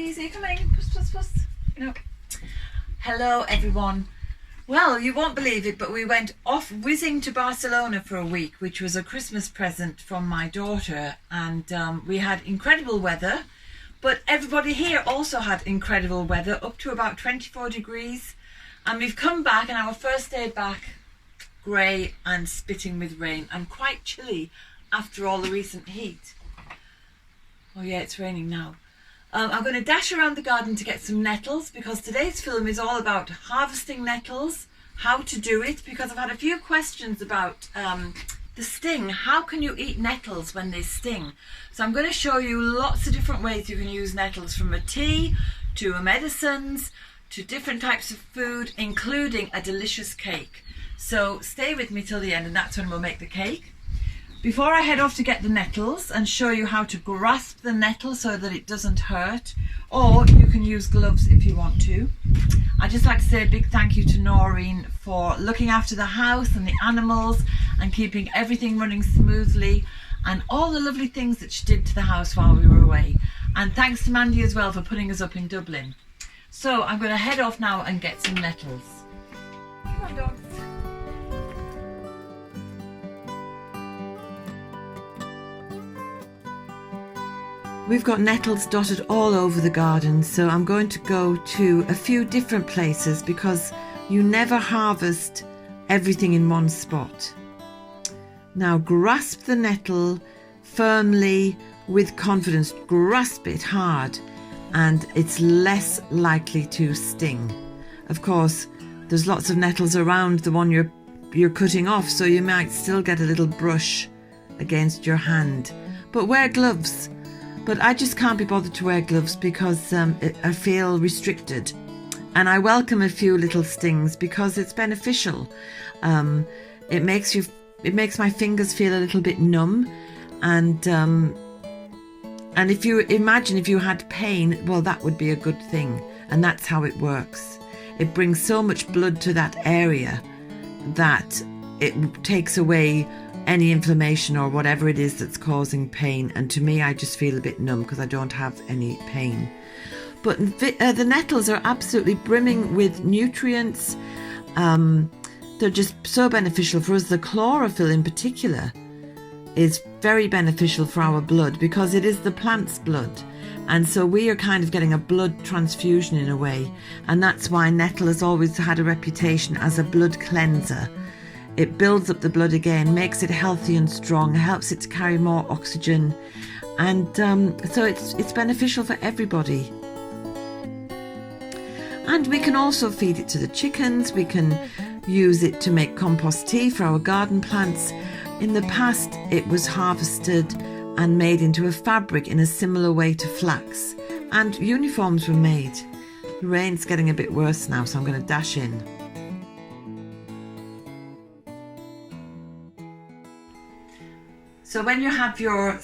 puppies, are you coming? Puss, puss, puss. No. Hello everyone. Well, you won't believe it, but we went off whizzing to Barcelona for a week, which was a Christmas present from my daughter, and we had incredible weather, but everybody here also had incredible weather, up to about 24 degrees, and we've come back, and our first day back, grey and spitting with rain, and quite chilly after all the recent heat. Oh yeah, it's raining now. I'm going to dash around the garden to get some nettles, because today's film is all about harvesting nettles, how to do it, because I've had a few questions about the sting. How can you eat nettles when they sting? So I'm going to show you lots of different ways you can use nettles, from a tea to a medicines to different types of food, including a delicious cake. So stay with me till the end, and that's when we'll make the cake. Before I head off to get the nettles and show you how to grasp the nettle so that it doesn't hurt, or you can use gloves if you want to, I'd just like to say a big thank you to Noreen for looking after the house and the animals and keeping everything running smoothly, and all the lovely things that she did to the house while we were away. And thanks to Mandy as well for putting us up in Dublin. So I'm going to head off now and get some nettles. Come on, dogs. We've got nettles dotted all over the garden, so I'm going to go to a few different places, because you never harvest everything in one spot. Now grasp the nettle firmly with confidence, grasp it hard, and it's less likely to sting. Of course, there's lots of nettles around the one you're cutting off, so you might still get a little brush against your hand, but wear gloves. But I just can't be bothered to wear gloves because I feel restricted, and I welcome a few little stings because it's beneficial. It makes my fingers feel a little bit numb, and if you imagine if you had pain, well, that would be a good thing, and that's how it works. It brings so much blood to that area that it takes away any inflammation or whatever it is that's causing pain, and to me I just feel a bit numb because I don't have any pain. But the nettles are absolutely brimming with nutrients. They're just so beneficial for us. The chlorophyll in particular is very beneficial for our blood because it is the plant's blood, and so we are kind of getting a blood transfusion in a way, and that's why nettle has always had a reputation as a blood cleanser. It builds up the blood again, makes it healthy and strong, helps it to carry more oxygen, and so it's beneficial for everybody. And we can also feed it to the chickens. We can use it to make compost tea for our garden plants. In the past, it was harvested and made into a fabric in a similar way to flax, and uniforms were made. The rain's getting a bit worse now, so I'm going to dash in. So when you have your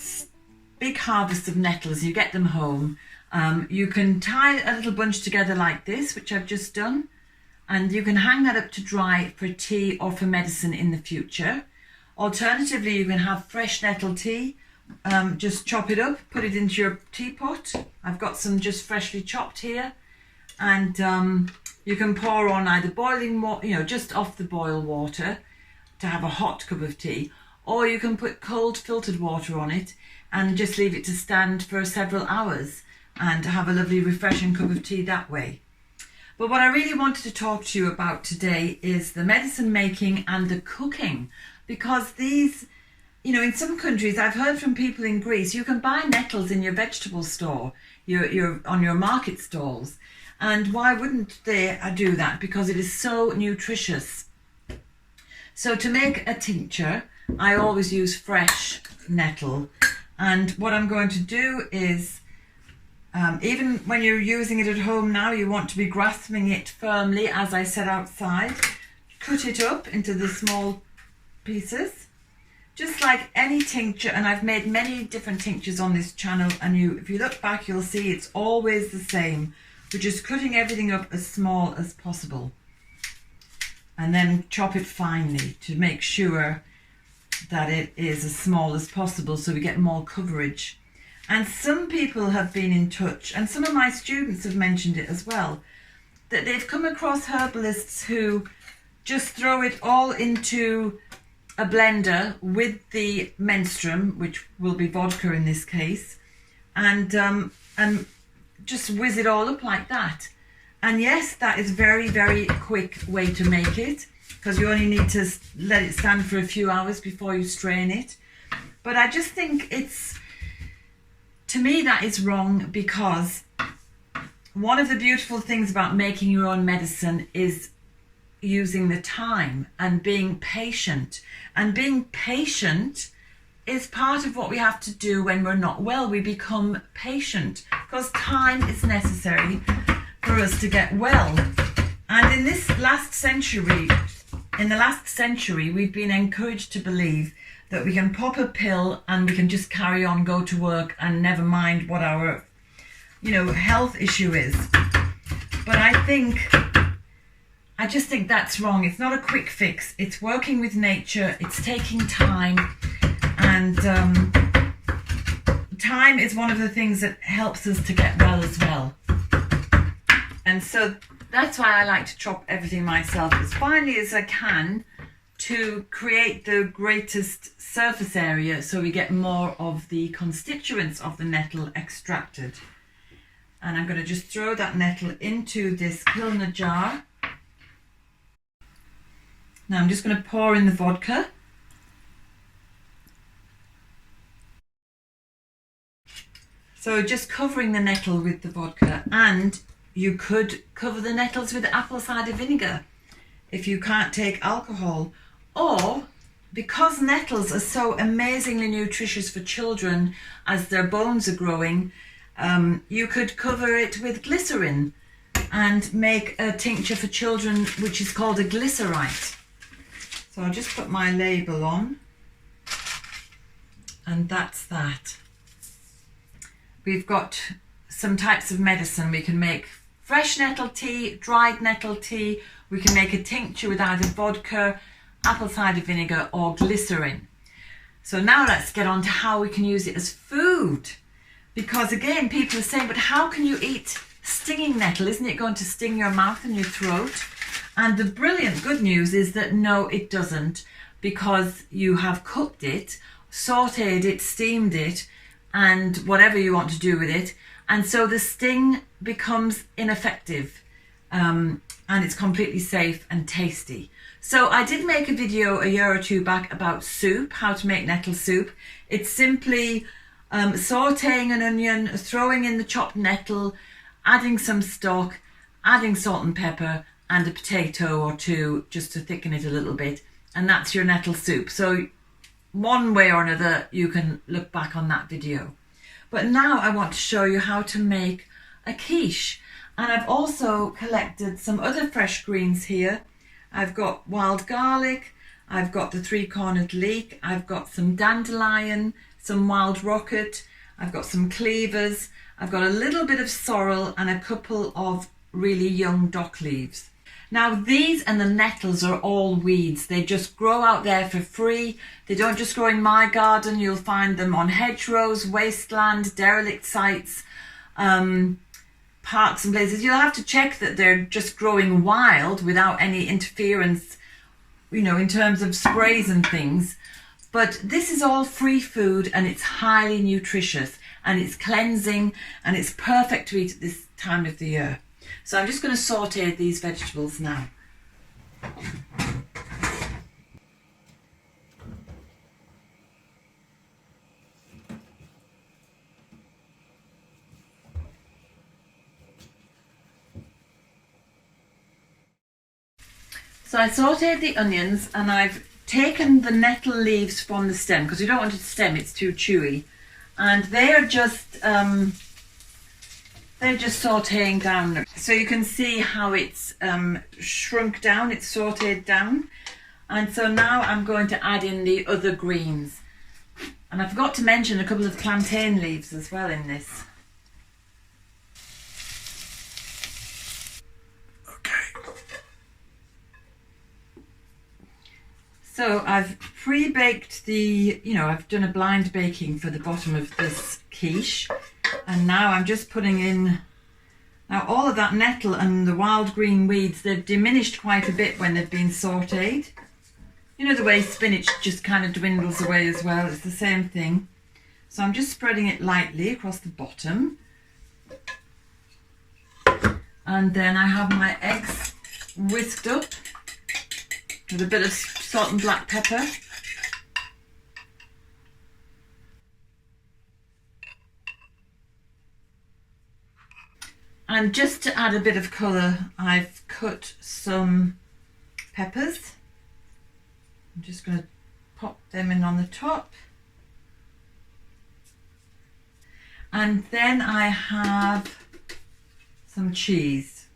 big harvest of nettles, you get them home, you can tie a little bunch together like this, which I've just done, and you can hang that up to dry for tea or for medicine in the future. Alternatively, you can have fresh nettle tea, just chop it up, put it into your teapot. I've got some just freshly chopped here, and you can pour on either boiling water, just off the boil water to have a hot cup of tea, or you can put cold filtered water on it and just leave it to stand for several hours and have a lovely refreshing cup of tea that way. But what I really wanted to talk to you about today is the medicine making and the cooking, because these, in some countries, I've heard from people in Greece, you can buy nettles in your vegetable store, on your market stalls, and why wouldn't they do that? Because it is so nutritious. So to make a tincture, I always use fresh nettle, and what I'm going to do is, even when you're using it at home now, you want to be grasping it firmly, as I said outside. Cut it up into the small pieces, just like any tincture, and I've made many different tinctures on this channel, and if you look back, you'll see it's always the same. We're just cutting everything up as small as possible, and then chop it finely to make sure that it is as small as possible so we get more coverage. And some people have been in touch, and some of my students have mentioned it as well, that they've come across herbalists who just throw it all into a blender with the menstruum, which will be vodka in this case, and just whiz it all up like that. And yes, that is very, very quick way to make it, because you only need to let it stand for a few hours before you strain it. But I just think to me, that is wrong, because one of the beautiful things about making your own medicine is using the time and being patient. And being patient is part of what we have to do when we're not well. We become patient because time is necessary for us to get well. And in the last century, we've been encouraged to believe that we can pop a pill and we can just carry on, go to work, and never mind what our, health issue is. But I just think that's wrong. It's not a quick fix. It's working with nature. It's taking time. And time is one of the things that helps us to get well as well. And so that's why I like to chop everything myself as finely as I can to create the greatest surface area so we get more of the constituents of the nettle extracted. And I'm going to just throw that nettle into this Pilsner jar. Now I'm just going to pour in the vodka. So just covering the nettle with the vodka, and you could cover the nettles with apple cider vinegar if you can't take alcohol. Or, because nettles are so amazingly nutritious for children as their bones are growing, you could cover it with glycerine and make a tincture for children, which is called a glycerite. So I'll just put my label on, and that's that. We've got some types of medicine. We can make fresh nettle tea, dried nettle tea. We can make a tincture with either vodka, apple cider vinegar, or glycerine. So now let's get on to how we can use it as food. Because again, people are saying, but how can you eat stinging nettle? Isn't it going to sting your mouth and your throat? And the brilliant good news is that no, it doesn't, because you have cooked it, sauteed it, steamed it, and whatever you want to do with it. And so the sting becomes ineffective, and it's completely safe and tasty. So I did make a video a year or two back about soup, how to make nettle soup. It's simply sauteing an onion, throwing in the chopped nettle, adding some stock, adding salt and pepper, and a potato or two just to thicken it a little bit. And that's your nettle soup. So one way or another, you can look back on that video. But now I want to show you how to make a quiche. And I've also collected some other fresh greens here. I've got wild garlic, I've got the three-cornered leek, I've got some dandelion, some wild rocket, I've got some cleavers, I've got a little bit of sorrel and a couple of really young dock leaves. Now these and the nettles are all weeds. They just grow out there for free. They don't just grow in my garden. You'll find them on hedgerows, wasteland, derelict sites, parks and places. You'll have to check that they're just growing wild without any interference, in terms of sprays and things. But this is all free food, and it's highly nutritious, and it's cleansing, and it's perfect to eat at this time of the year. So I'm just going to saute these vegetables now. So I sauteed the onions, and I've taken the nettle leaves from the stem, because you don't want it to stem, it's too chewy. And they're just sauteing down. So you can see how it's shrunk down, it's sauteed down. And so now I'm going to add in the other greens. And I forgot to mention a couple of plantain leaves as well in this. So I've pre-baked the, I've done a blind baking for the bottom of this quiche, and now I'm just putting in, now all of that nettle and the wild green weeds, they've diminished quite a bit when they've been sautéed. You know the way spinach just kind of dwindles away as well, it's the same thing. So I'm just spreading it lightly across the bottom. And then I have my eggs whisked up with a bit of salt and black pepper. And just to add a bit of colour, I've cut some peppers. I'm just going to pop them in on the top. And then I have some cheese,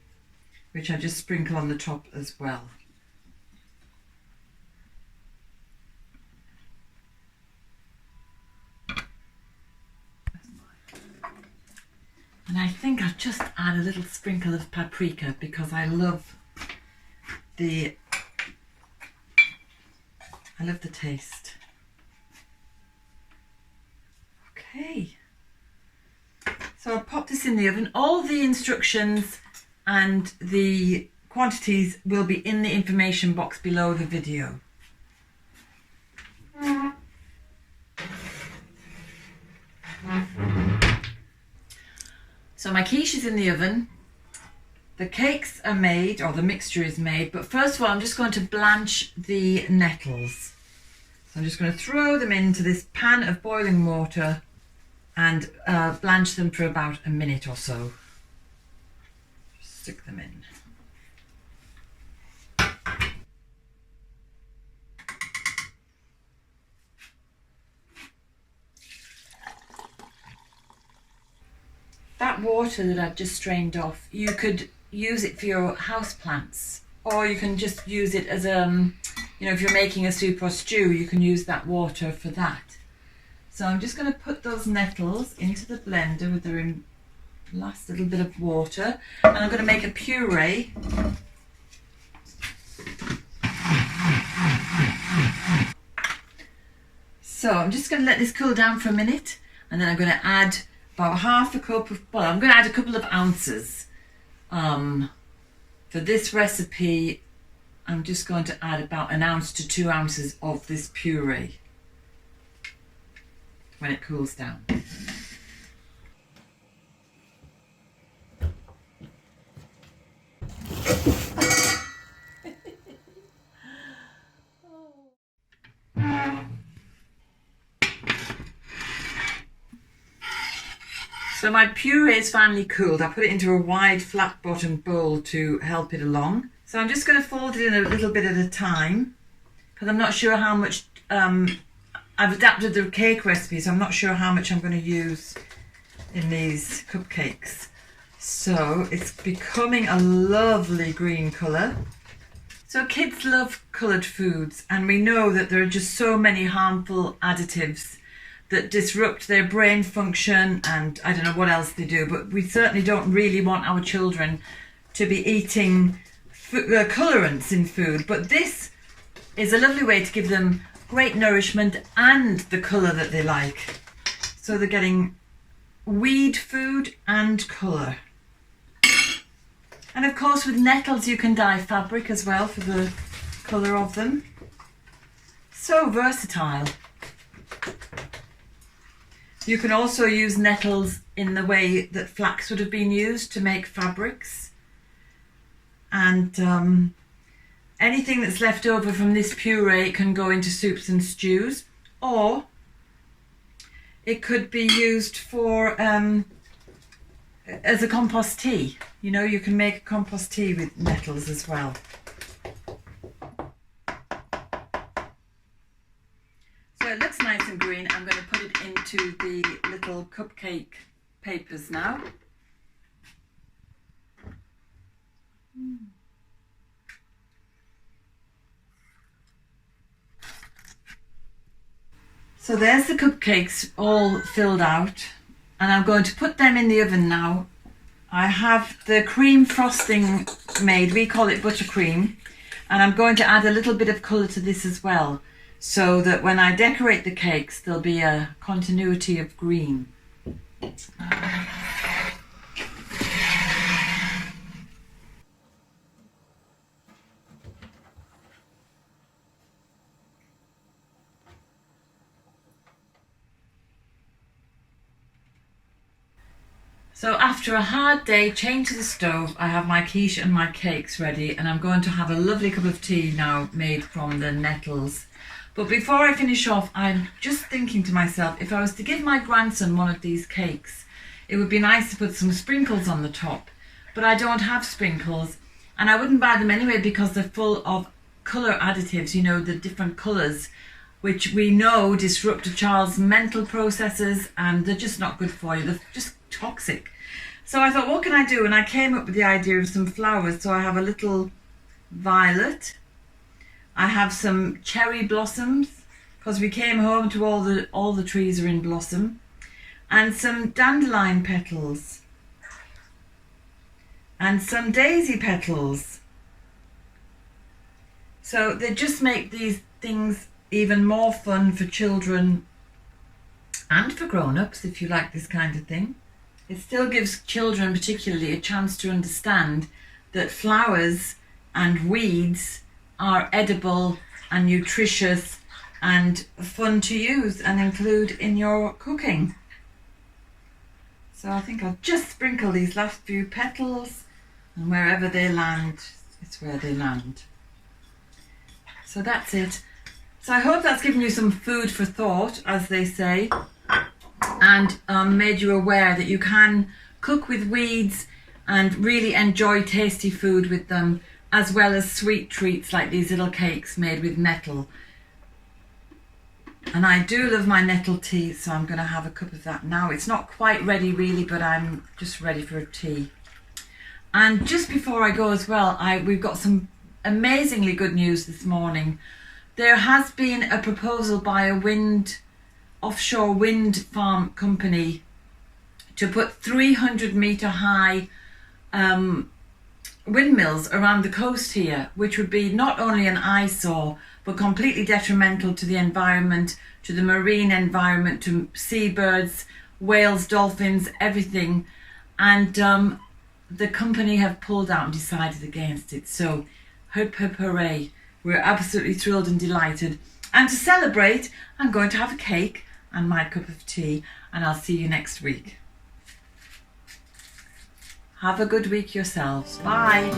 which I just sprinkle on the top as well. And I think I'll just add a little sprinkle of paprika because I love the taste. Okay. So I'll pop this in the oven. All the instructions and the quantities will be in the information box below the video. So my quiche is in the oven. The cakes are made, or the mixture is made, but first of all I'm just going to blanch the nettles. So I'm just going to throw them into this pan of boiling water and blanch them for about a minute or so. Just stick them in. That water that I've just strained off, you could use it for your house plants, or you can just use it as if you're making a soup or stew, you can use that water for that. So I'm just going to put those nettles into the blender with the last little bit of water, and I'm going to make a puree. So I'm just going to let this cool down for a minute, and then I'm going to add about half a cup of, I'm going to add a couple of ounces. For this recipe, I'm just going to add about 1 ounce to 2 ounces of this puree when it cools down. So my puree is finally cooled. I put it into a wide flat bottomed bowl to help it along. So I'm just going to fold it in a little bit at a time because I'm not sure how much, I've adapted the cake recipe, so I'm not sure how much I'm going to use in these cupcakes. So it's becoming a lovely green colour. So kids love coloured foods, and we know that there are just so many harmful additives that disrupt their brain function, and I don't know what else they do, but we certainly don't really want our children to be eating colourants in food. But this is a lovely way to give them great nourishment and the colour that they like. So they're getting weed food and colour. And of course with nettles you can dye fabric as well for the colour of them. So versatile. You can also use nettles in the way that flax would have been used to make fabrics. And anything that's left over from this puree can go into soups and stews, or it could be used for as a compost tea. You know, you can make a compost tea with nettles as well. So it looks nice and green. I'm going to put it into the little cupcake papers now. So there's the cupcakes all filled out, and I'm going to put them in the oven now. I have the cream frosting made, we call it buttercream, and I'm going to add a little bit of colour to this as well. so that when I decorate the cakes there'll be a continuity of green. So after a hard day chained to the stove, I have my quiche and my cakes ready, and I'm going to have a lovely cup of tea now made from the nettles. But before I finish off, I'm just thinking to myself, if I was to give my grandson one of these cakes, it would be nice to put some sprinkles on the top. But I don't have sprinkles, and I wouldn't buy them anyway because they're full of colour additives, you know, the different colours, which we know disrupt a child's mental processes, and they're just not good for you. They're just toxic. So I thought, what can I do? And I came up with the idea of some flowers. So I have a little violet. I have some cherry blossoms, because we came home to all the trees are in blossom, and some dandelion petals, and some daisy petals. So they just make these things even more fun for children and for grown-ups if you like this kind of thing. It still gives children particularly a chance to understand that flowers and weeds are edible and nutritious and fun to use and include in your cooking. So I think I'll just sprinkle these last few petals, and wherever they land, it's where they land. So that's it. So I hope that's given you some food for thought, as they say, and made you aware that you can cook with weeds and really enjoy tasty food with them, as well as sweet treats like these little cakes made with nettle. And I do love my nettle tea, so I'm going to have a cup of that now. It's not quite ready really, but I'm just ready for a tea. And just before I go as well, we've got some amazingly good news this morning. There has been a proposal by a offshore wind farm company to put 300-metre high windmills around the coast here, which would be not only an eyesore but completely detrimental to the environment, to the marine environment, to seabirds, whales, dolphins, everything. And the company have pulled out and decided against it. So hip hip hooray, we're absolutely thrilled and delighted. And to celebrate, I'm going to have a cake and my cup of tea, and I'll see you next week. Have a good week yourselves. Bye.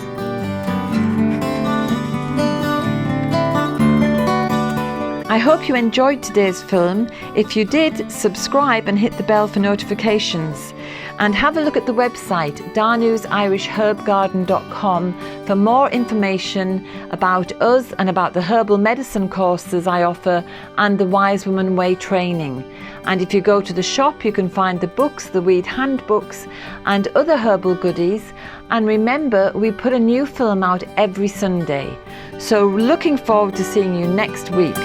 I hope you enjoyed today's film. If you did, subscribe and hit the bell for notifications. And have a look at the website danusirishherbgarden.com for more information about us and about the herbal medicine courses I offer and the Wise Woman Way training. And if you go to the shop, you can find the books, the weed handbooks and other herbal goodies. And remember, we put a new film out every Sunday. So looking forward to seeing you next week.